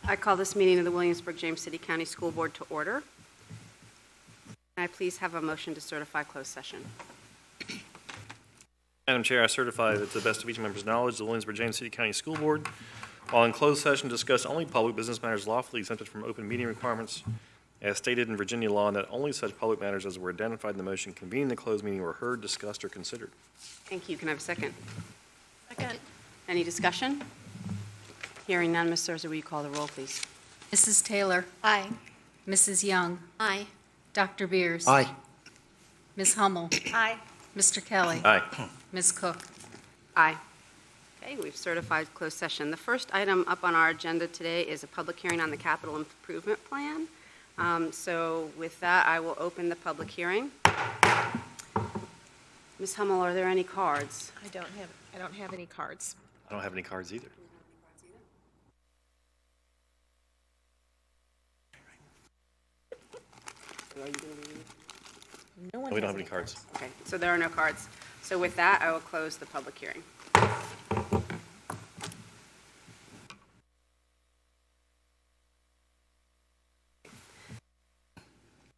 I call this meeting of the Williamsburg-James City County School Board to order. Can I please have a motion to certify closed session? Madam Chair, I certify that to the best of each member's knowledge, the Williamsburg-James City County School Board, while in closed session, discuss only public business matters lawfully exempted from open meeting requirements, as stated in Virginia law, and that only such public matters as were identified in the motion convening the closed meeting were heard, discussed, or considered. Thank you. Can I have a second? Second. Any discussion? Hearing none, Ms. Surza, will you call the roll, please? Mrs. Taylor. Aye. Mrs. Young. Aye. Dr. Beers. Aye. Ms. Hummel. Aye. Mr. Kelly. Aye. Ms. Cook. Aye. Okay, we've certified closed session. The first item up on our agenda today is a public hearing on the capital improvement plan. So with that, I will open the public hearing. Ms. Hummel, are there any cards? I don't have any cards. I don't have any cards either. No one We don't has have any cards. Okay, so there are no cards. So with that, I will close the public hearing.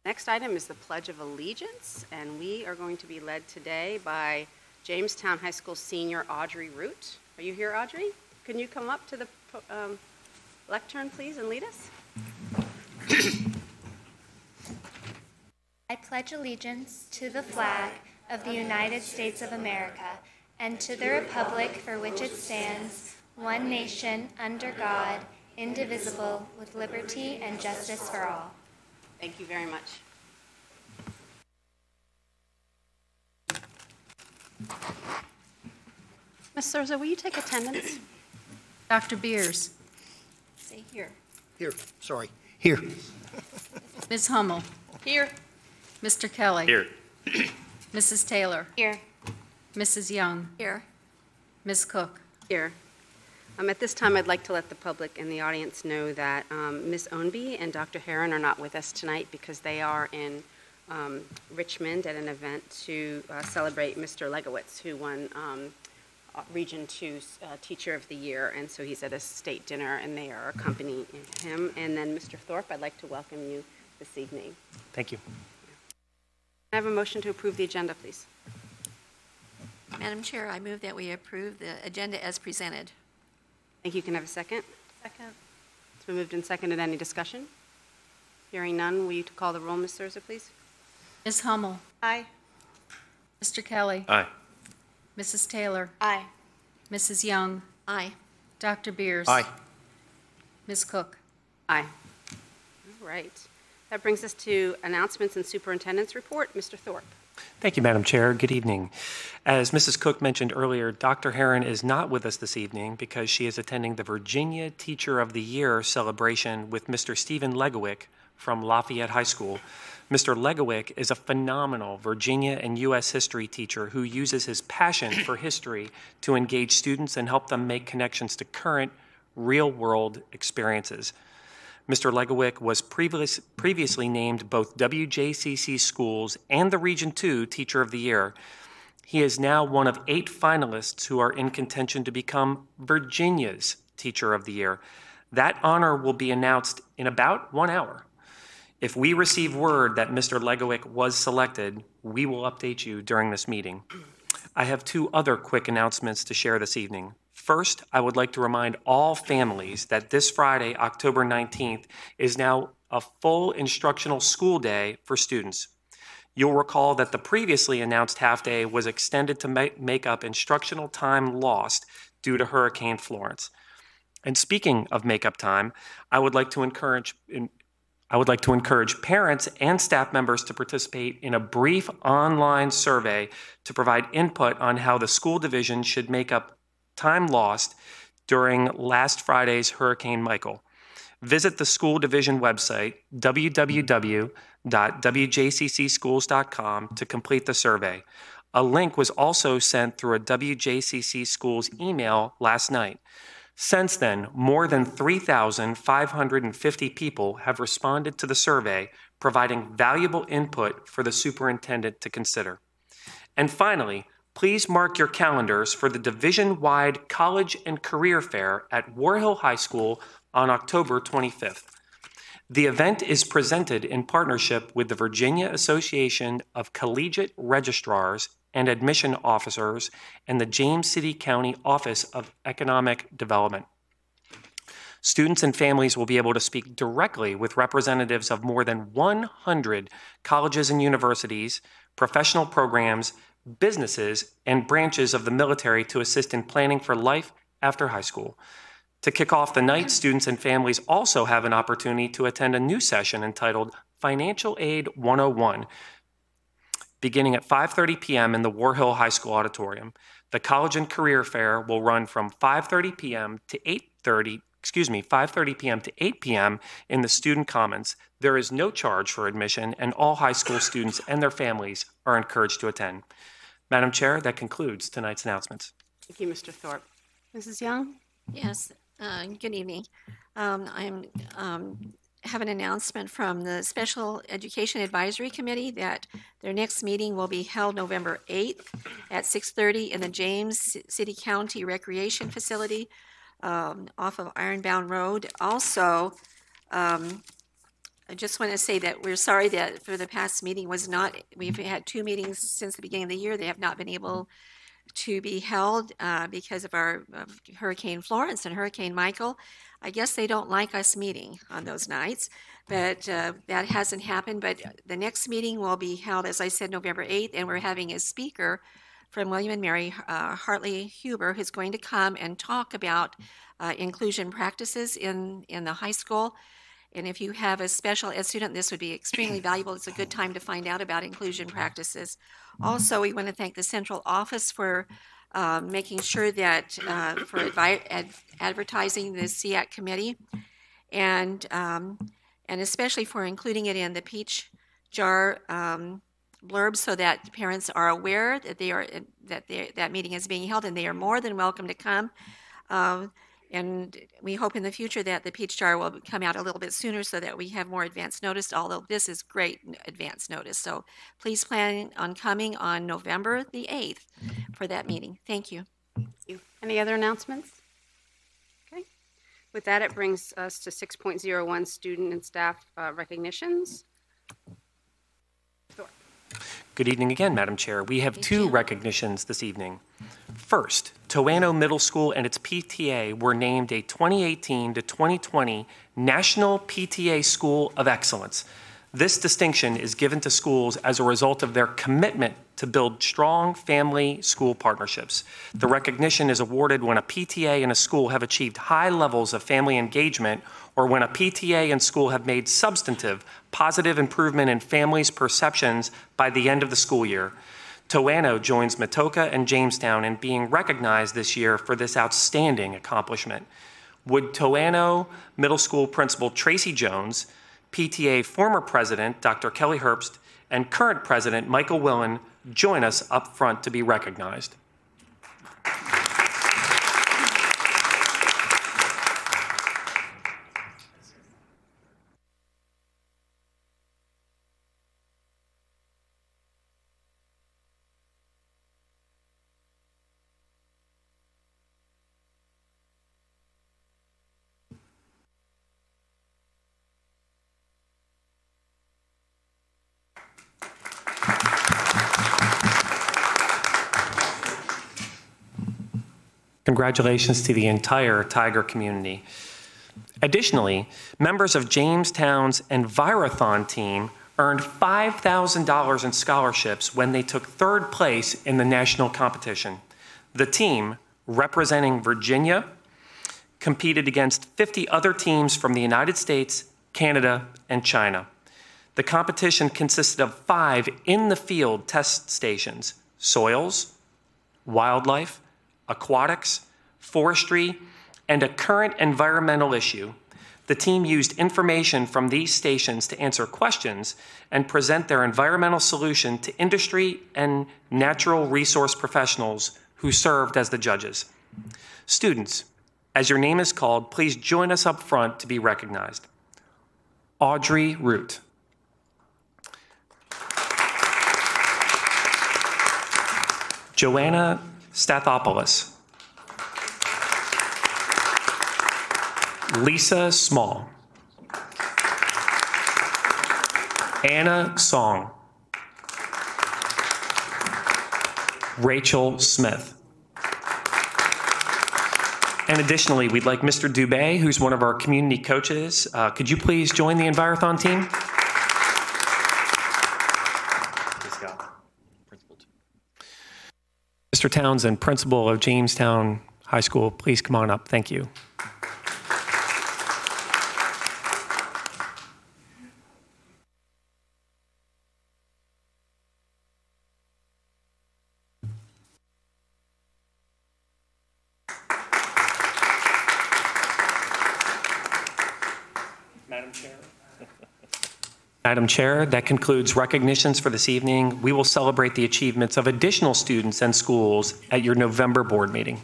Next item is the Pledge of Allegiance, and we are going to be led today by Jamestown High School senior Audrey Root. Are you here, Audrey? Can you come up to the lectern, please, and lead us? I pledge allegiance to the flag of the United States of America and to the republic for which it stands, one nation, under God, indivisible, with liberty and justice for all. Thank you very much. Ms. Surza, will you take attendance? Dr. Beers. Say here. Here, sorry, here. Ms. Hummel. Here. Mr. Kelly. Here. Mrs. Taylor. Here. Mrs. Young. Here. Ms. Cook. Here. At this time, I'd like to let the public and the audience know that Ms. Ownby and Dr. Heron are not with us tonight because they are in Richmond at an event to celebrate Mr. Legowitz, who won Region 2 Teacher of the Year, and so he's at a state dinner, and they are accompanying him. And then Mr. Thorpe, I'd like to welcome you this evening. Thank you. I have a motion to approve the agenda, please. Madam Chair, I move that we approve the agenda as presented. Thank you. Can I have a second? Second. It's been moved and seconded. Any discussion? Hearing none, will you call the roll, Ms. Surza, please? Ms. Hummel. Aye. Mr. Kelly. Aye. Mrs. Taylor. Aye. Mrs. Young. Aye. Dr. Beers. Aye. Ms. Cook. Aye. All right. That brings us to announcements and superintendent's report. Mr. Thorpe. Thank you, Madam Chair. Good evening. As Mrs. Cook mentioned earlier, Dr. Heron is not with us this evening because she is attending the Virginia Teacher of the Year celebration with Mr. Stephen Legowick from Lafayette High School. Mr. Legowick is a phenomenal Virginia and U.S. history teacher who uses his passion for history to engage students and help them make connections to current, real-world experiences. Mr. Legowick was previously named both WJCC schools and the Region 2 Teacher of the Year. He is now one of 8 finalists who are in contention to become Virginia's Teacher of the Year. That honor will be announced in about 1 hour. If we receive word that Mr. Legowick was selected, we will update you during this meeting. I have 2 other quick announcements to share this evening. First, I would like to remind all families that this Friday, October 19th, is now a full instructional school day for students. You'll recall that the previously announced half-day was extended to make up instructional time lost due to Hurricane Florence. And speaking of make-up time, I would like to encourage parents and staff members to participate in a brief online survey to provide input on how the school division should make up time lost during last Friday's Hurricane Michael. Visit the school division website, www.wjccschools.com, to complete the survey. A link was also sent through a WJCC Schools email last night. Since then, more than 3,550 people have responded to the survey, providing valuable input for the superintendent to consider. And finally, please mark your calendars for the division-wide College and Career Fair at War Hill High School on October 25th. The event is presented in partnership with the Virginia Association of Collegiate Registrars and Admission Officers and the James City County Office of Economic Development. Students and families will be able to speak directly with representatives of more than 100 colleges and universities, professional programs, businesses, and branches of the military to assist in planning for life after high school. To kick off the night, students and families also have an opportunity to attend a new session entitled Financial Aid 101, beginning at 5:30 p.m. in the War Hill High School auditorium. The College and Career Fair will run from 5:30 p.m. to 5:30 p.m. to 8 p.m. in the Student Commons. There is no charge for admission, and all high school students and their families are encouraged to attend. Madam Chair, that concludes tonight's announcements. Thank you, Mr. Thorpe. Mrs. Young? Yes, good evening. I have an announcement from the Special Education Advisory Committee that their next meeting will be held November 8th at 6:30 in the James City County Recreation Facility off of Ironbound Road. Also, I just want to say that we're sorry that for the past meeting we've had 2 meetings since the beginning of the year. They have not been able to be held because of Hurricane Florence and Hurricane Michael. I guess they don't like us meeting on those nights, but that hasn't happened. But the next meeting will be held, as I said, November 8th, and we're having a speaker from William and Mary, Hartley Huber, who's going to come and talk about inclusion practices in the high school. And if you have a special ed student, this would be extremely valuable. It's a good time to find out about inclusion practices. Also, we want to thank the central office for making sure that for advertising the SEAC committee, and especially for including it in the peach jar blurb, so that parents are aware that that meeting is being held, and they are more than welcome to come. And we hope in the future that the peach jar will come out a little bit sooner so that we have more advance notice, although this is great advance notice. So please plan on coming on November the 8th for that meeting. Thank you. Thank you. Any other announcements? Okay. With that, it brings us to 6.01 student and staff recognitions. Thorpe. Good evening again, Madam Chair. We have 2 recognitions this evening. First, Toano Middle School and its PTA were named a 2018 to 2020 National PTA School of Excellence. This distinction is given to schools as a result of their commitment to build strong family-school partnerships. The recognition is awarded when a PTA and a school have achieved high levels of family engagement, or when a PTA and school have made substantive, positive improvement in families' perceptions by the end of the school year. Toano joins Matoka and Jamestown in being recognized this year for this outstanding accomplishment. Would Toano Middle School Principal Tracy Jones, PTA former President Dr. Kelly Herbst, and current President Michael Willen join us up front to be recognized? Congratulations to the entire Tiger community. Additionally, members of Jamestown's Envirothon team earned $5,000 in scholarships when they took 3rd place in the national competition. The team, representing Virginia, competed against 50 other teams from the United States, Canada, and China. The competition consisted of 5 in-the-field test stations: soils, wildlife, aquatics, forestry, and a current environmental issue. The team used information from these stations to answer questions and present their environmental solution to industry and natural resource professionals who served as the judges. Students, as your name is called, please join us up front to be recognized. Audrey Root. Joanna Stathopoulos. Lisa Small. Anna Song. Rachel Smith. And additionally, we'd like Mr. Dubé, who's one of our community coaches. Could you please join the Envirothon team? Mr. Townsend, principal of Jamestown High School, please come on up. Thank you. Madam Chair, that concludes recognitions for this evening. We will celebrate the achievements of additional students and schools at your November board meeting.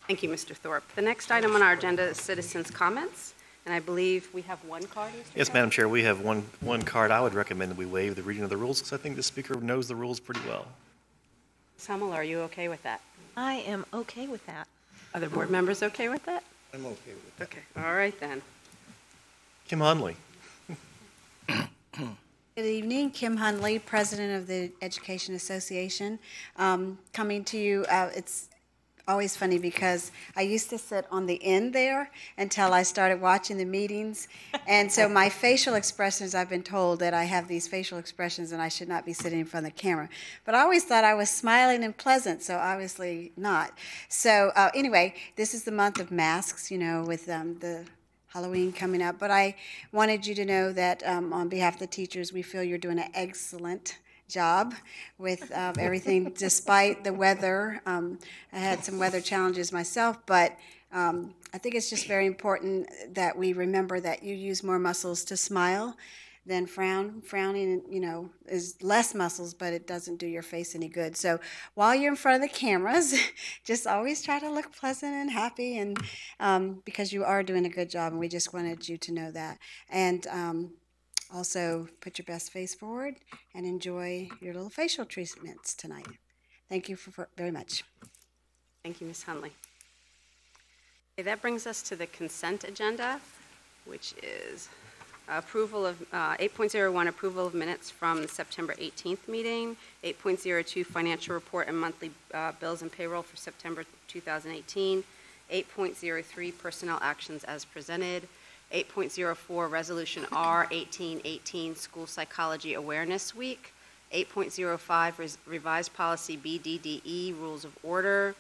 Thank you, Mr. Thorpe. The next item on our agenda is citizens' comments, and I believe we have one card, Mr. Yes, Kelly? Madam Chair, we have one card. I would recommend that we waive the reading of the rules because I think the speaker knows the rules pretty well. Ms. Hummel, are you okay with that? I am okay with that. Other board members okay with that? I'm okay with that. Okay, all right then. Kim Hunley. Good evening, Kim Hunley, President of the Education Association. Coming to you, it's always funny because I used to sit on the end there until I started watching the meetings. And so my facial expressions, I've been told that I have these facial expressions and I should not be sitting in front of the camera. But I always thought I was smiling and pleasant, so obviously not. So anyway, this is the month of masks, you know, with the Halloween coming up. But I wanted you to know that on behalf of the teachers, we feel you're doing an excellent job with everything despite the weather. I had some weather challenges myself, but I think it's just very important that we remember that you use more muscles to smile than frown. Frowning, you know, is less muscles, but it doesn't do your face any good. So while you're in front of the cameras, just always try to look pleasant and happy, and because you are doing a good job, and we just wanted you to know that. And also, put your best face forward and enjoy your little facial treatments tonight. Thank you very much. Thank you, Ms. Hunley. Okay, that brings us to the consent agenda, which is approval of 8.01, approval of minutes from the September 18th meeting, 8.02, financial report and monthly bills and payroll for September 2018, 8.03, personnel actions as presented, 8.04, Resolution R1818, School Psychology Awareness Week. 8.05, Revised Policy BDDE, Rules of Order.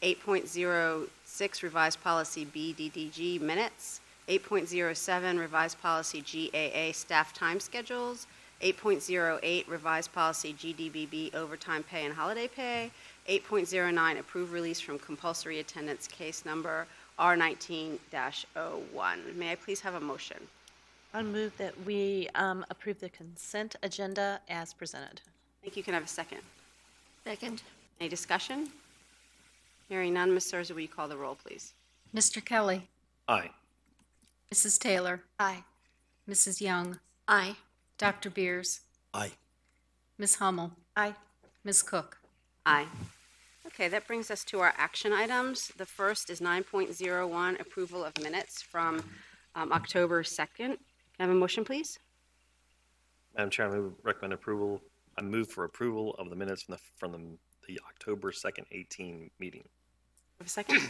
8.06, Revised Policy BDDG, Minutes. 8.07, Revised Policy GAA, Staff Time Schedules. 8.08, Revised Policy GDBB, Overtime Pay and Holiday Pay. 8.09, Approve Release from Compulsory Attendance, Case Number R19-01. May I please have a motion? I'll move that we approve the consent agenda as presented. Thank you. Can I have a second? Second. Any discussion? Hearing none, Ms. Serza, will you call the roll, please? Mr. Kelly, Aye. Mrs. Taylor, Aye. Mrs. Young, Aye. Dr. Beers, Aye. Ms. Hummel, Aye. Ms. Cook. Aye. Okay, that brings us to our action items. The first is 9.01, approval of minutes from October 2nd. Can I have a motion, please? Madam Chair, I move for approval of the minutes from the October 2nd, 18 meeting. Have a second?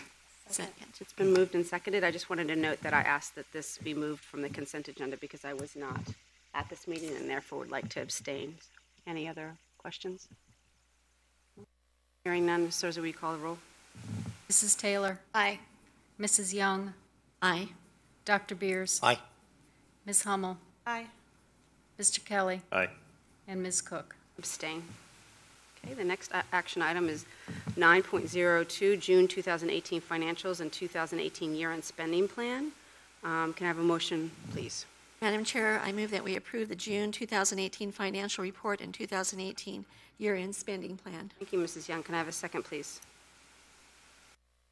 Second. It's been moved and seconded. I just wanted to note that I asked that this be moved from the consent agenda because I was not at this meeting and therefore would like to abstain. Any other questions? Hearing none, Ms. Serza, will you call the roll? Mrs. Taylor, Aye. Mrs. Young, Aye. Dr. Beers, Aye. Ms. Hummel, Aye. Mr. Kelly, Aye. and Ms. Cook. Abstain. Okay, the next action item is 9.02, June 2018 financials and 2018 year-end spending plan. Can I have a motion, please? Madam Chair, I move that we approve the June 2018 financial report and 2018 year-end spending plan. Thank you, Mrs. Young. Can I have a second, please?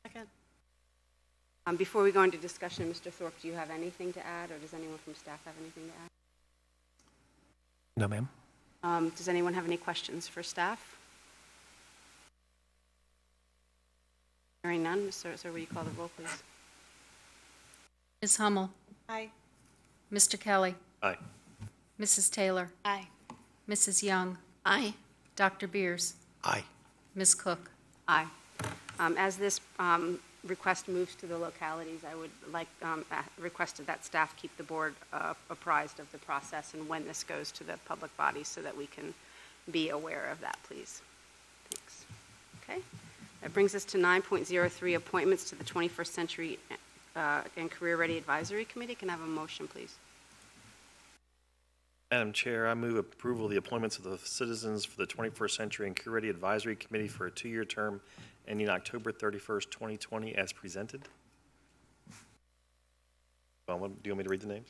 Second. Before we go into discussion, Mr. Thorpe, do you have anything to add, or does anyone from staff have anything to add? No, ma'am. Does anyone have any questions for staff? Hearing none, sir, will you call the roll, please? Ms. Hummel. Aye. Mr. Kelly. Aye. Mrs. Taylor. Aye. Mrs. Young. Aye. Dr. Beers. Aye. Ms. Cook. Aye. As this request moves to the localities, I would like requested that staff keep the board apprised of the process and when this goes to the public body so that we can be aware of that, please. Thanks. Okay. That brings us to 9.03, appointments to the 21st Century and Career Ready Advisory Committee. Can I have a motion, please? Madam Chair, I move approval of the appointments of the citizens for the 21st Century and Career Ready Advisory Committee for a 2-year term ending October 31st, 2020, as presented. Do you want me to read the names?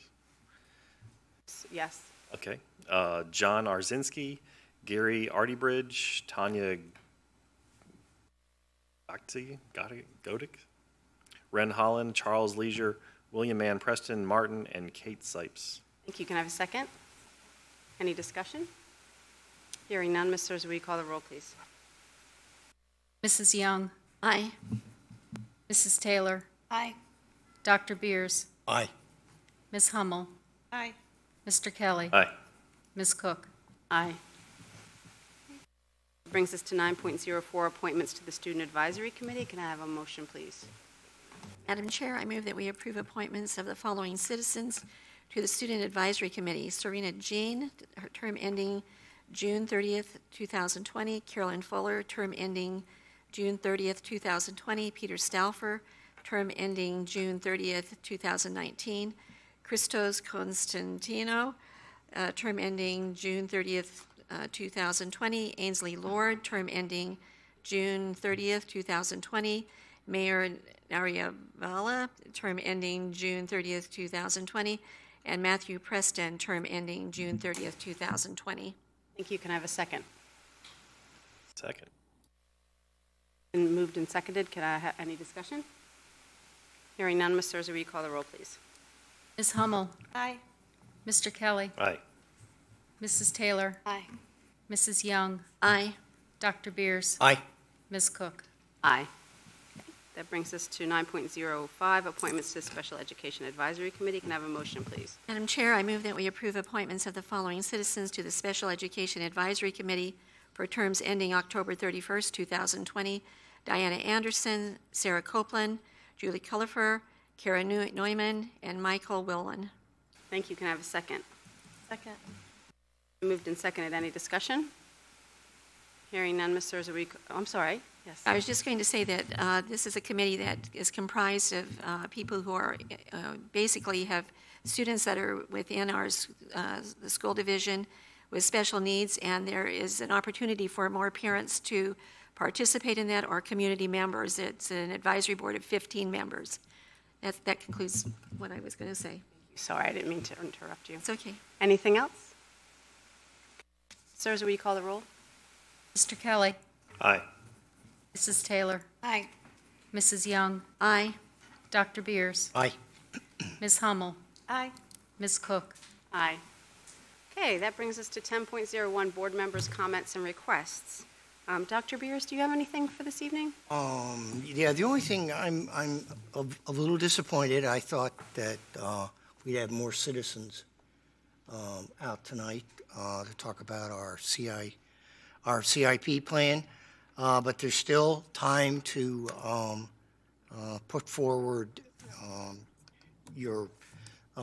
Yes. Okay. John Arzinski, Gary Artybridge, Tanya Godick, Ren Holland, Charles Leisure, William Ann Preston Martin, and Kate Sipes. Thank you. Can I have a second? Any discussion? Hearing none, Ms. Sears, will you call the roll, please? Mrs. Young. Aye. Mrs. Taylor. Aye. Dr. Beers. Aye. Ms. Hummel. Aye. Mr. Kelly. Aye. Ms. Cook. Aye. Brings us to 9.04, appointments to the Student Advisory Committee. Can I have a motion, please? Madam Chair, I move that we approve appointments of the following citizens to the Student Advisory Committee. Serena Jean, her term ending June 30th, 2020. Carolyn Fuller, term ending June 30th, 2020. Peter Stauffer, term ending June 30th, 2019. Christos Constantino, term ending June 30th, 2020. Ainsley Lord, term ending June 30th, 2020. Mayor Nariavala, term ending June 30th, 2020. And Matthew Preston, term ending June 30th, 2020. Thank you. Can I have a second? Second. Been moved and seconded. Can I have any discussion? Hearing none, Ms. Sears, will you call the roll, please? Ms. Hummel. Aye. Mr. Kelly. Aye. Mrs. Taylor. Aye. Mrs. Young. Aye. Dr. Beers. Aye. Ms. Cook. Aye. Okay. That brings us to 9.05, appointments to the Special Education Advisory Committee. Can I have a motion, please? Madam Chair, I move that we approve appointments of the following citizens to the Special Education Advisory Committee for terms ending October 31st, 2020. Diana Anderson, Sarah Copeland, Julie Cullifer, Kara Neumann, and Michael Willen. Thank you. Can I have a second? Second. Moved and seconded. Any discussion? Hearing none, Ms. Sears, I'm sorry. Yes. I was just going to say that this is a committee that is comprised of people who are basically have students that are within our the school division with special needs, and there is an opportunity for more parents to participate in that, or community members. It's an advisory board of 15 members. That concludes what I was going to say. Sorry, I didn't mean to interrupt you. It's okay. Anything else? Sirs, will you call the roll? Mr. Kelly. Aye. Mrs. Taylor. Aye. Mrs. Young. Aye. Dr. Beers. Aye. Ms. Hummel. Aye. Ms. Cook. Aye. Okay, that brings us to 10.01, board members' comments and requests. Dr. Beers, do you have anything for this evening? Yeah, the only thing I'm a little disappointed. I thought that we'd have more citizens out tonight to talk about our CIP plan, but there's still time to put forward your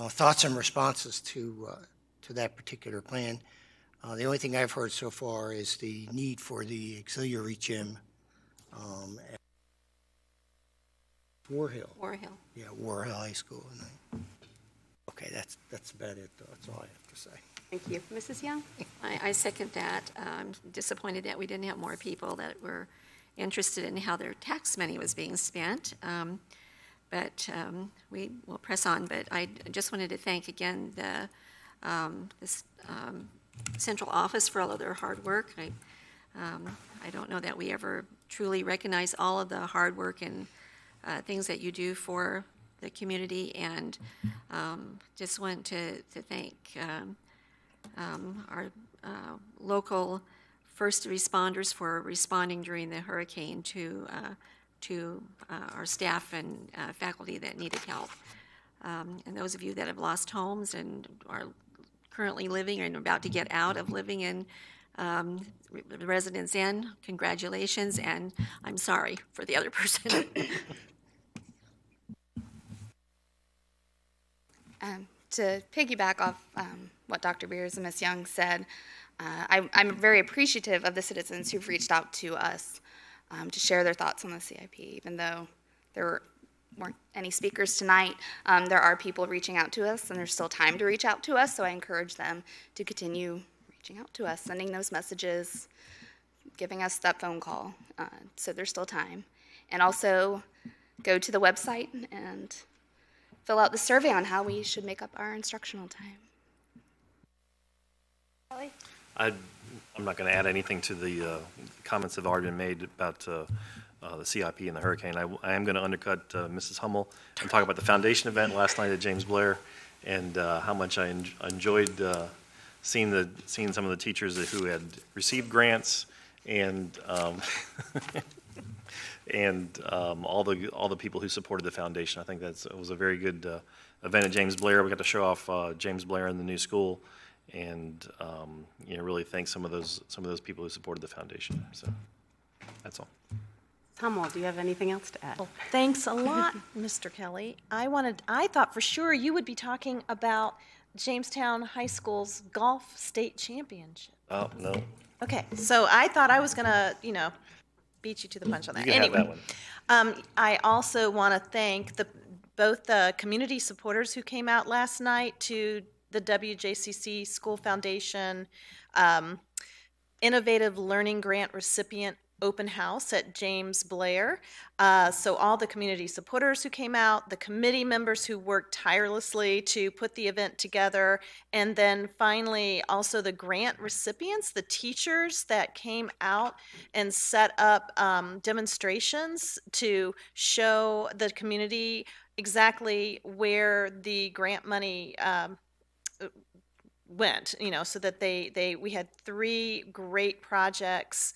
thoughts and responses to that particular plan. The only thing I've heard so far is the need for the auxiliary gym at War Hill. War Hill. Yeah, War Hill High School. Okay, that's about it, though. That's all I have to say. Thank you. Mrs. Young? I second that. I'm disappointed that we didn't have more people that were interested in how their tax money was being spent. But we will press on. But I just wanted to thank again the central office for all of their hard work. I don't know that we ever truly recognize all of the hard work and things that you do for the community, and just want to thank our local first responders for responding during the hurricane to our staff and faculty that needed help. And those of you that have lost homes and are currently living and about to get out of living in Residence Inn, congratulations, and I'm sorry for the other person. To piggyback off what Dr. Beers and Ms. Young said, I'm very appreciative of the citizens who've reached out to us to share their thoughts on the CIP. Even though there weren't any speakers tonight, there are people reaching out to us, and there's still time to reach out to us, so I encourage them to continue reaching out to us, sending those messages, giving us that phone call, so there's still time. And also go to the website and fill out the survey on how we should make up our instructional time. Kelly? I'm not going to add anything to the comments that have already been made about the CIP and the hurricane. I am going to undercut Mrs. Hummel and talk about the foundation event last night at James Blair, and how much I enjoyed seeing some of the teachers who had received grants, and and all the people who supported the foundation. I think it was a very good event at James Blair. We got to show off James Blair and the new school, and really thank some of those people who supported the foundation. So that's all. Hummel, do you have anything else to add? Well, thanks a lot, Mr. Kelly. I thought for sure you would be talking about Jamestown High School's golf state championship. Oh, no. Okay, so I thought I was going to, beat you to the punch on that. You can have that one. I also want to thank both the community supporters who came out last night to the WJCC School Foundation Innovative Learning Grant recipient open house at James Blair. So all the community supporters who came out, the committee members who worked tirelessly to put the event together, and then finally also the grant recipients, the teachers that came out and set up demonstrations to show the community exactly where the grant money went, so that we had 3 great projects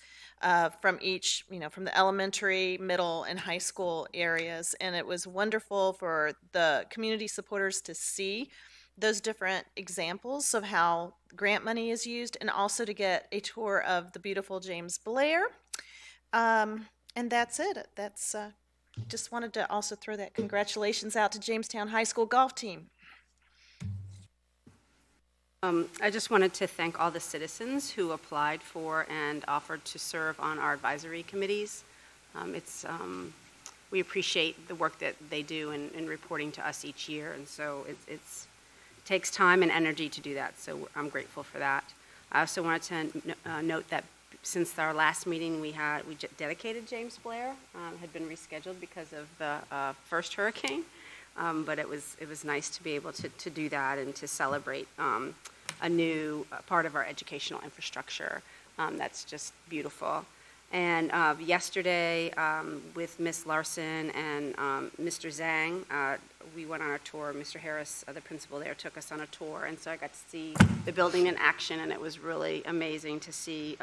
from each, from the elementary, middle, and high school areas. And it was wonderful for the community supporters to see those different examples of how grant money is used, and also to get a tour of the beautiful James Blair. And that's it. That's just wanted to also throw that congratulations out to Jamestown High School golf team. I just wanted to thank all the citizens who applied for and offered to serve on our advisory committees. We appreciate the work that they do in reporting to us each year, and so it takes time and energy to do that, so I'm grateful for that. I also wanted to note that since our last meeting we dedicated James Blair, had been rescheduled because of the first hurricane. But it was nice to be able to do that and to celebrate a new part of our educational infrastructure. That's just beautiful. And yesterday, with Ms. Larson and Mr. Zhang, we went on a tour. Mr. Harris, the principal there, took us on a tour, and so I got to see the building in action, and it was really amazing to see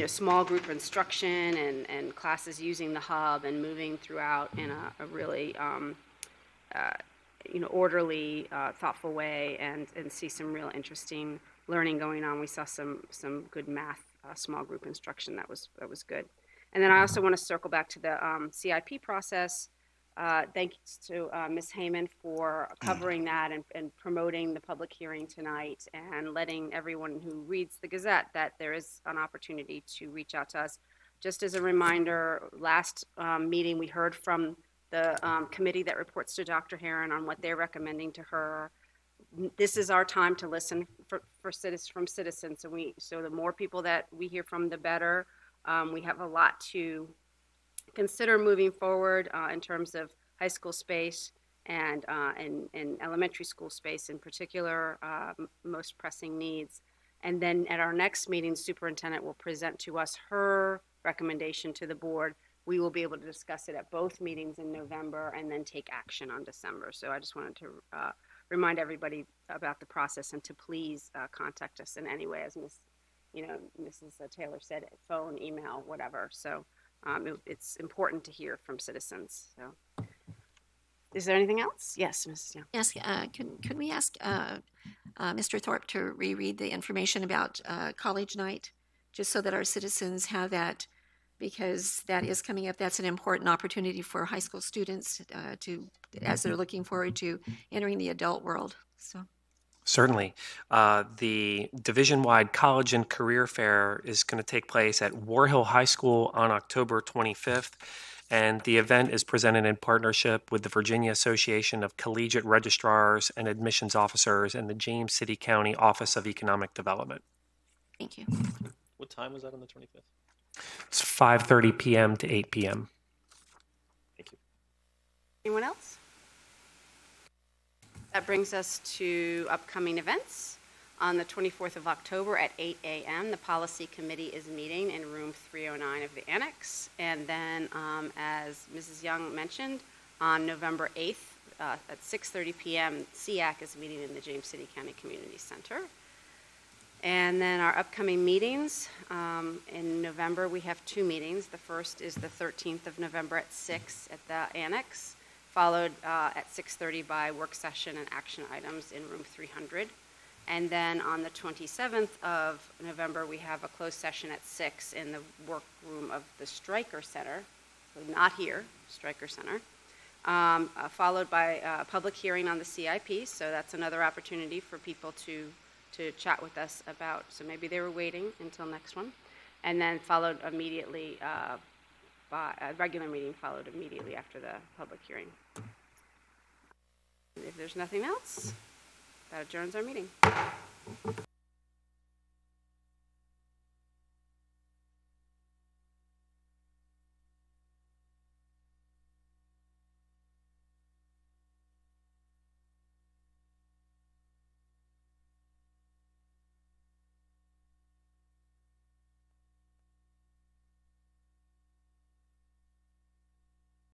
small group instruction and classes using the hub and moving throughout in a really orderly, thoughtful way, and see some real interesting learning going on. We saw some good math, small group instruction. That was good. And then I also want to circle back to the CIP process. Thanks to Ms. Heyman for covering that and promoting the public hearing tonight, and letting everyone who reads the Gazette that there is an opportunity to reach out to us. Just as a reminder, last meeting we heard from the committee that reports to Dr. Herron on what they're recommending to her. This is our time to listen from citizens. So the more people that we hear from, the better. We have a lot to consider moving forward in terms of high school space and elementary school space in particular, most pressing needs. And then at our next meeting, the superintendent will present to us her recommendation to the board we will be able to discuss it at both meetings in November and then take action on December. So I just wanted to remind everybody about the process and to please contact us in any way, as Mrs. Taylor said, phone, email, whatever. So it's important to hear from citizens. So, is there anything else? Yes, Mrs. Young. Yes, could we ask Mr. Thorpe to reread the information about college night, just so that our citizens have that, because that is coming up. That's an important opportunity for high school students as they're looking forward to entering the adult world. So. Certainly. The division-wide college and career fair is going to take place at War Hill High School on October 25th, and the event is presented in partnership with the Virginia Association of Collegiate Registrars and Admissions Officers and the James City County Office of Economic Development. Thank you. What time was that on the 25th? It's 5:30 p.m. to 8 p.m. Thank you. Anyone else? That brings us to upcoming events. On the 24th of October at 8 a.m., the Policy Committee is meeting in room 309 of the Annex. And then, as Mrs. Young mentioned, on November 8th at 6:30 p.m., SEAC is meeting in the James City County Community Center. And then our upcoming meetings, in November, we have 2 meetings. The first is the 13th of November at 6 at the Annex, followed at 6:30 by work session and action items in room 300. And then on the 27th of November, we have a closed session at 6 in the workroom of the Stryker Center, so not here, Stryker Center, followed by a public hearing on the CIP. So that's another opportunity for people to chat with us about, so maybe they were waiting until next one. And then followed immediately by a regular meeting followed immediately after the public hearing. If there's nothing else, that adjourns our meeting.